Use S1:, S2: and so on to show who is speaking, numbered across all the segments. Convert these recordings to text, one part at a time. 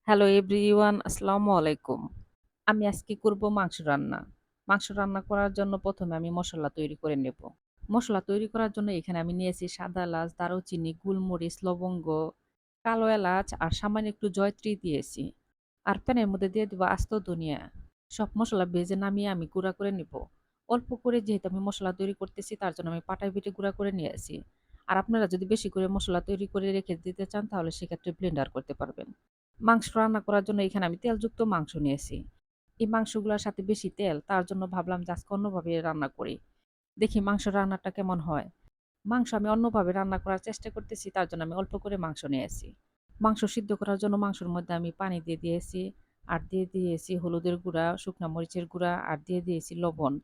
S1: Hello everyone, আসসালামু আলাইকুম। আমি আজকে করব মাংস রান্না। মাংস রান্না করার জন্য ১ম এ আমি মসলা তৈরি করে নেব। মসলা তৈরি করার জন্য এখানে আমি নিয়েছি সাদা এলাচ, দারুচিনি, গুলমরিচ, লবঙ্গ, কালো এলাচ আর সামান্য একটু জয়ত্রী দিয়েছি। আর প্যানের মধ্যে দিয়ে দেব আস্ত ধনিয়া। সব মসলা ভেজে নামিয়ে আমি গুঁড়া করে নিব। অল্প করে যেহেতু আমি মসলা তৈরি করতেছি তার জন্য আমি পাটায় বেটে গুঁড়া করে নিয়েছি। আর আপনারা যদি বেশি করে মসলা তৈরি করে রেখে দিতে চান তাহলে সেক্ষেত্রে ব্লেন্ডার করতে পারবেন। মাংস রান্না করার জন্য এখানে আমি তেলযুক্ত মাংস নিয়েছি। এই মাংসগুলার সাথে বেশি তেল, তার জন্য ভাবলাম যে আজকে অন্যভাবে রান্না করি। দেখি মাংস রান্নাটা কেমন হয়। মাংস আমি অন্যভাবে রান্না করার চেষ্টা করতেছি, তার জন্য আমি অল্প করে মাংস নিয়েছি। মাংস সিদ্ধ করার জন্য মাংসের মধ্যে আমি পানি দিয়ে দিয়েছি, আর দিয়ে দিয়েছি হলুদের গুঁড়া, শুকনা মরিচের গুঁড়া আর দিয়ে দিয়েছি লবণ।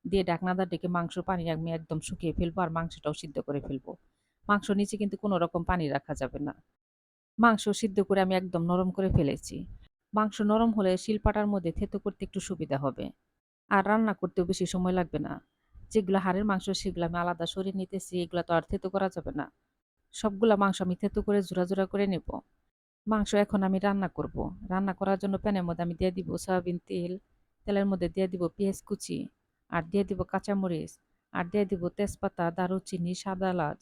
S1: দিয়ে ঢাকনাটা ডেকে মাংস পানি আমি একদম শুকিয়ে ফেলবো আর মাংসটাও সিদ্ধ করে ফেলবো। মাংস নিচে কিন্তু কোনো রকম পানি রাখা যাবে না। মাংস সিদ্ধ করে আমি একদম নরম করে ফেলেছি। মাংস নরম হলে শিলপাটার মধ্যে থেতো করতে একটু সুবিধা হবে। আর রান্না করতেও বেশি সময় লাগবে না। যেগুলো হাড়ের মাংস সেগুলো আমি আলাদা সরিয়ে নিতেছি। এগুলা তো আর থেতো করা যাবে না। সবগুলা মাংস আমি থেতো করে জোড়া করে নেব। মাংস এখন আমি রান্না করব। রান্না করার জন্য প্যানের মধ্যে আমি দিয়ে দিব সয়াবিন তেল। তেলের মধ্যে দিয়ে দিব পেঁয়াজ কুচি, আর দিয়ে দিব কাঁচামরিচ, আর দিয়ে দিব তেজপাতা, দারুচিনি, সাদা এলাচ।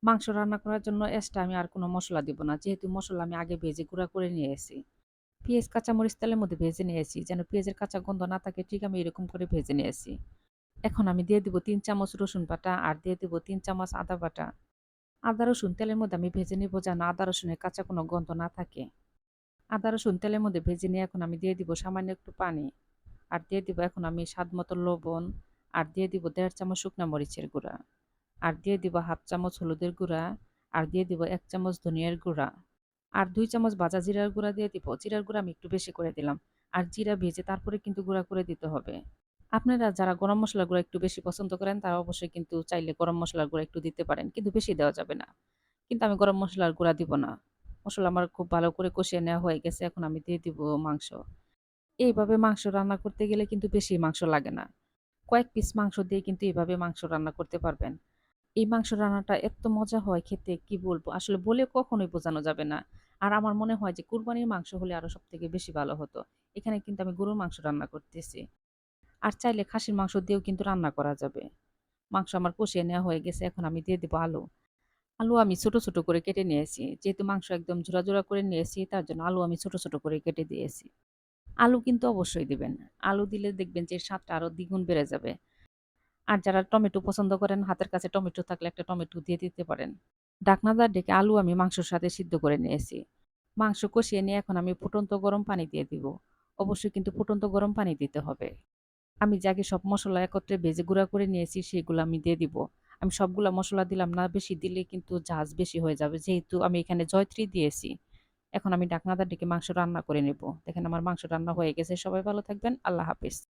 S1: মাংস রান্না করার জন্য এক্সট্রা আমি আর কোনো মসলা দিব না। যেহেতু মসলা আমি আগে ভেজে গুঁড়া করে নিয়েছি। পেঁয়াজ কাঁচামরিচ তেলের মধ্যে ভেজে নিয়েছি। যেন পেঁয়াজের কাঁচা গন্ধ না থাকে ঠিক আমি এরকম করে ভেজে নিয়েছি। এখন আমি দিয়ে দিব ৩ চামচ রসুন বাটা আর দিয়ে দিব ৩ চামচ আদা বাটা। আদা রসুন তেলের মধ্যে আমি ভেজে নিব যেন আদা রসুনের কাঁচা কোনো গন্ধ না থাকে। আদা রসুন তেলের মধ্যে ভেজে নিয়ে এখন আমি দিয়ে দিব সামান্য একটু পানি। আর দিয়ে দিব এখন আমি স্বাদ মতো লবণ, আর দিয়ে দিব ১.৫ চামচ শুকনা মরিচের গুঁড়া। আর দিয়ে দিব ১/২ চামচ হলুদের গুঁড়া, আর দিয়ে দিব ১ চামচ ধনিয়ার গুঁড়া, আর ২ চামচ ভাজা জিরার গুঁড়া দিয়ে দিব। জিরার গুঁড়া আমি একটু বেশি করে দিলাম। আর জিরা ভেজে তারপরে কিন্তু গুঁড়া করে দিতে হবে। আপনারা যারা গরম মসলার গুঁড়া একটু বেশি পছন্দ করেন তারা অবশ্যই কিন্তু চাইলে গরম মসলার গুঁড়া একটু দিতে পারেন। কিন্তু বেশি দেওয়া যাবে না। কিন্তু আমি গরম মসলার গুঁড়া দিব না। মসলা আমার খুব ভালো করে কষিয়ে নেওয়া হয়ে গেছে। এখন আমি দিয়ে দিব মাংস। এইভাবে মাংস রান্না করতে গেলে কিন্তু বেশি মাংস লাগে না। কয়েক পিস মাংস দিয়ে কিন্তু এভাবে মাংস রান্না করতে পারবেন। এই মাংস রান্নাটা এত্ত মজা হয় খেতে কি বলবো? আসলে বলে কখনোই বোঝানো যাবে না। আর আমার মনে হয় যে কুরবানির মাংস হলে আরো সবথেকে বেশি ভালো হতো। এখানে কিন্তু আমি গরুর মাংস রান্না করতেছি। আর চাইলে খাসির মাংস দিয়েও কিন্তু রান্না করা যাবে। মাংস আমার কষিয়ে নেওয়া হয়ে গেছে। এখন আমি দিয়ে দিব আলু। আলু আমি ছোট করে কেটে নিয়েছি। যেহেতু মাংস একদম জোড়া করে নিয়েছি তার জন্য আলু আমি ছোট করে কেটে দিয়েছি। আলু কিন্তু অবশ্যই দিবেন। আলু দিলে দেখবেন যে স্বাদটা আরো দ্বিগুণ বেড়ে যাবে। আর যারা টমেটো পছন্দ করেন হাতের কাছে টমেটো থাকলে একটা টমেটো দিয়ে দিতে পারেন। ঢাকনাটা ঢেকে আলু আমি মাংসের সাথে সিদ্ধ করে নিয়েছি। মাংস কষিয়ে নিয়ে এখন আমি ফুটন্ত গরম পানি দিয়ে দিব। অবশ্যই কিন্তু ফুটন্ত গরম পানি দিতে হবে। আমি যে আগে সব মসলা একত্রে ভেজে গুঁড়া করে নিয়েছি সেগুলো আমি দিয়ে দিব। আমি সবগুলা মসলা দিলাম না, বেশি দিলে কিন্তু ঝাঁজ বেশি হয়ে যাবে। যেহেতু আমি এখানে জয়িত্রী দিয়েছি। এখন আমি ঢাকনাটা ঢেকে মাংস রান্না করে নেব। দেখেন আমার মাংস রান্না হয়ে গেছে। সবাই ভালো থাকবেন। আল্লাহ হাফেজ।